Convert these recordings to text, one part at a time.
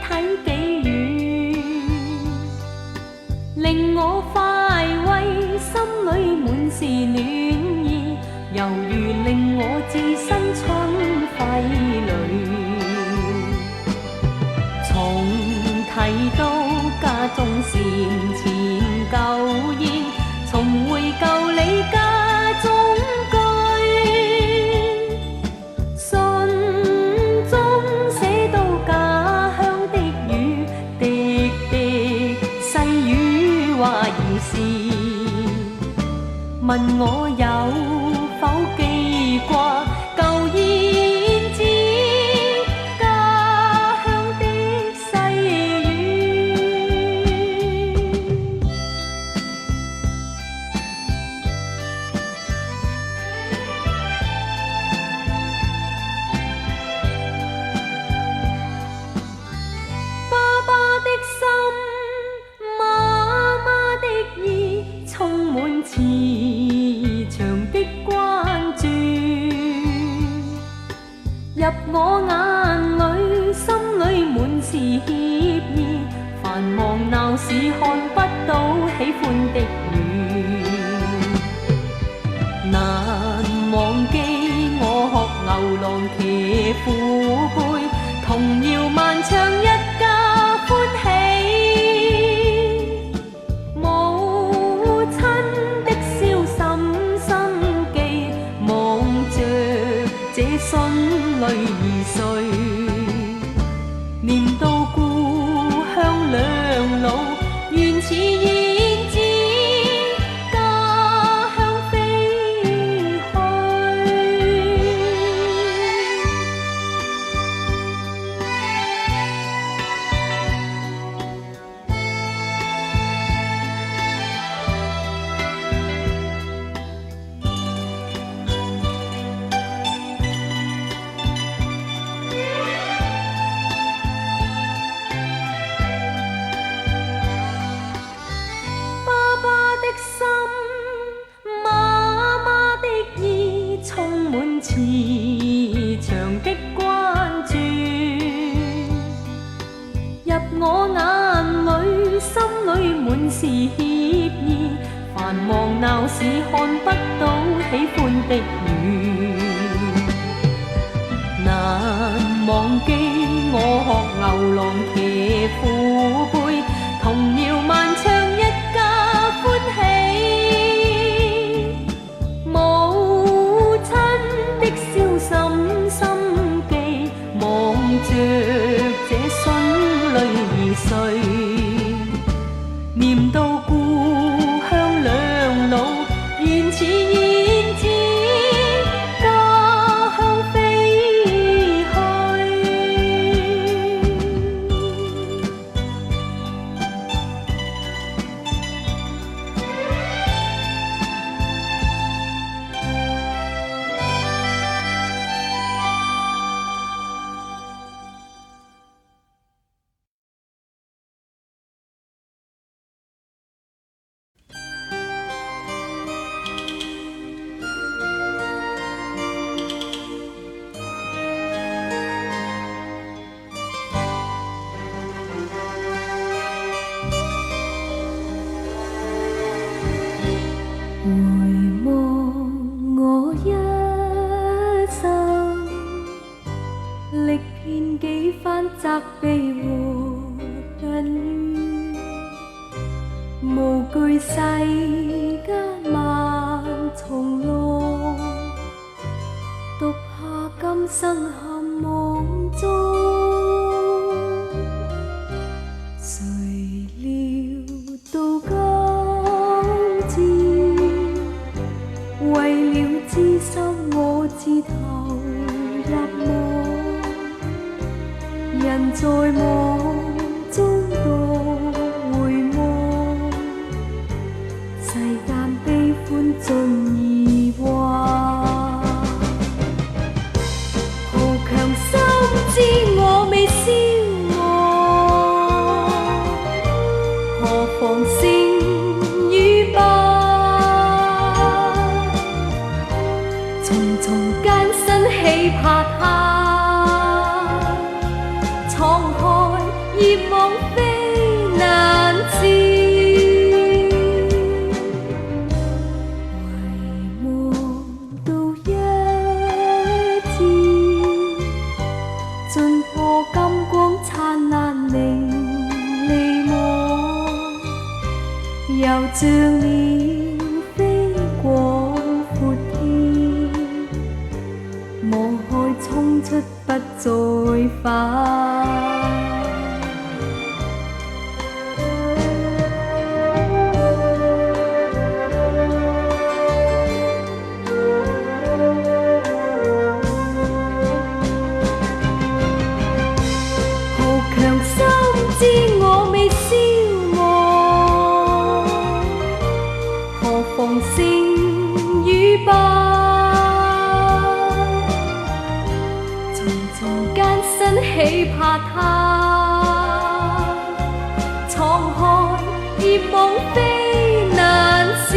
睇幾遠，令我快慰，心裏滿是暖意，猶如令我置身春暉裏。重提到家中禪前舊宴，重回舊里家中居，信中寫到家鄉的雨，滴滴細雨話兒時，問我有否記掛舊燕子，家鄉的細雨。爸爸的心，媽媽的意，充滿慈祥的關注，入我眼裏，心裏滿是歉意，繁忙鬧市看不到喜歡的雨，難忘記我學牛郎騎父輩，童謠漫唱一家歡喜，母親的笑深深記，望着這孫女2歲，念到故鄉兩老，原似燕子家鄉飛去。爸爸的心，媽媽的意，充滿慈祥的關注，入我眼裏，心裏滿是歉意，繁忙鬧市看不到喜歡的雨，難忘記我學牛郎騎父輩，童謠漫唱一家歡喜，母親的笑深深記，望着這孫女2歲，念到故鄉兩老，原似燕子家鄉飛去。回望我一生，歷遍幾番責備和恨怨，無懼世間萬重浪，獨怕今生陷網中。誰料到今天，為了知心我自投入夢，人在夢中獨回望，世間悲歡盡已幻，豪強心知我未消亡，何妨勝與敗，重重艱辛起怕他，敞開與敗。重重艱辛豈怕他，滄海業夢非難事。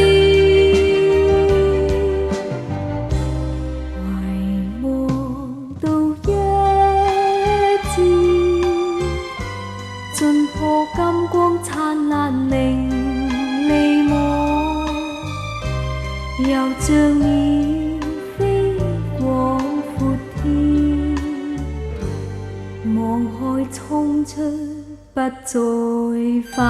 遺忘到一致，盡破金光燦爛明利網，又像鳥飛廣闊天，望海衝出不再返。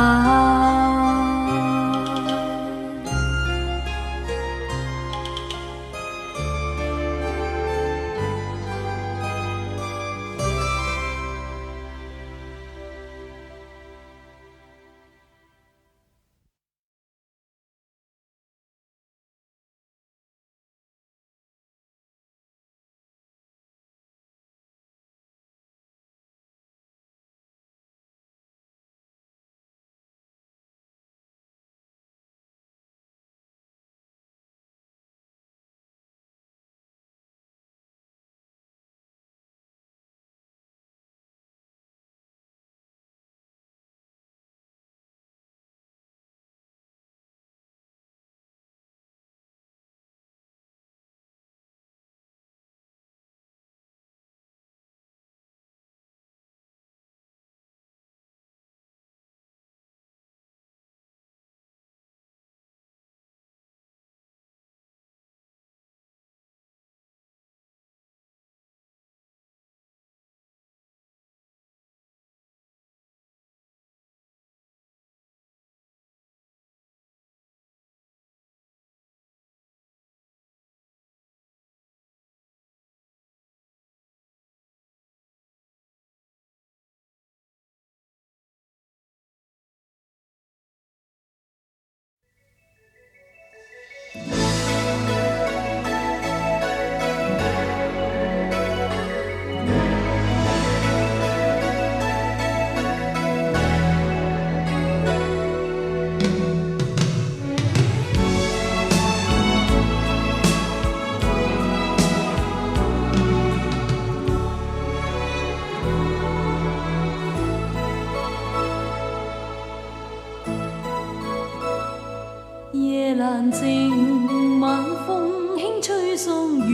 夜闌靜，晚風輕吹送雨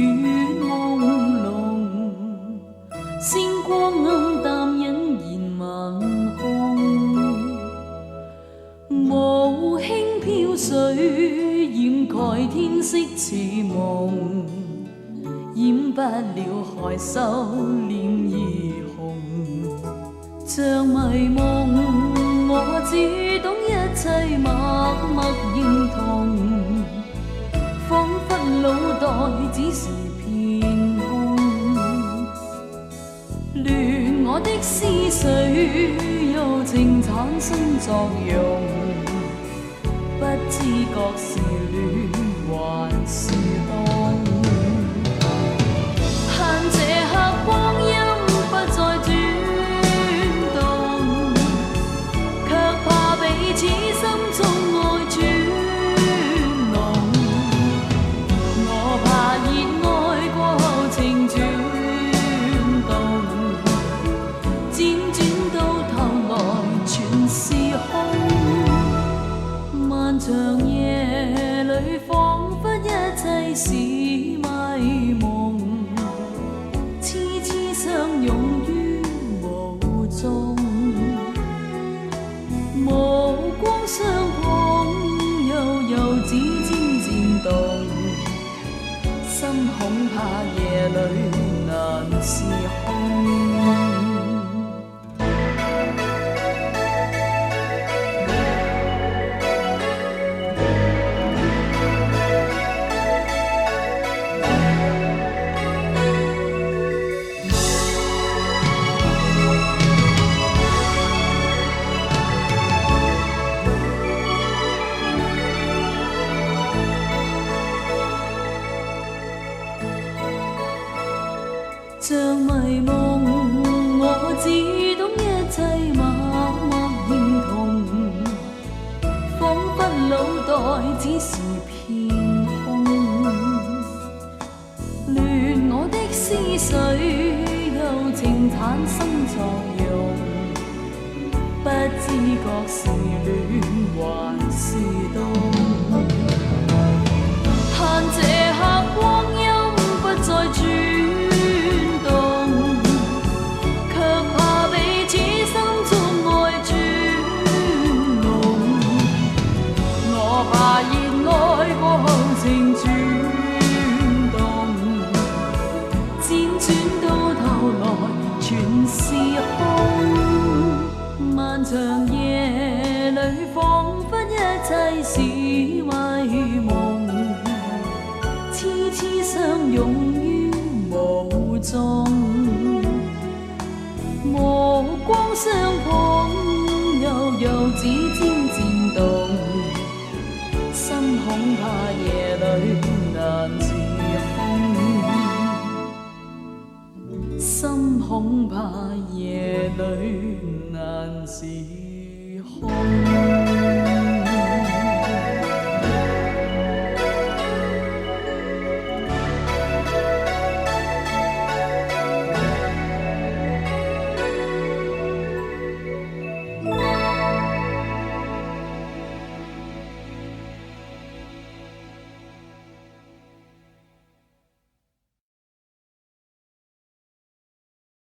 朦朧，星光暗淡隱然晚空，霧輕飄水掩蓋天色似夢，掩不了害羞臉兒紅，像迷夢。我只懂一切默默認同，彷彿腦袋只是片空，亂我的思緒柔情產生作用，不知覺是戀還是凍，恨這刻光陰不再轉動，卻怕彼此心中愛轉濃，我怕熱愛過後情轉動，輾轉到頭來全是空，漫長夜裏彷彿一切是迷夢，痴痴相擁於無蹤，無光相碰，又指尖漸動，心恐怕夜裏難是空。像迷夢，我只懂一切默默認同，彷彿腦袋只是片空。水柔情產生作用，不知覺是戀還是凍。盼這刻光陰不再轉動，卻怕彼此心中愛轉濃。我怕熱愛過後情轉動，輾轉到頭來全是空。漫長夜裏彷彿一切是遺夢，痴痴相擁於無蹤，目光相碰，悠悠指尖漸動，心恐怕夜裏難自控，心恐怕夜裏難自控。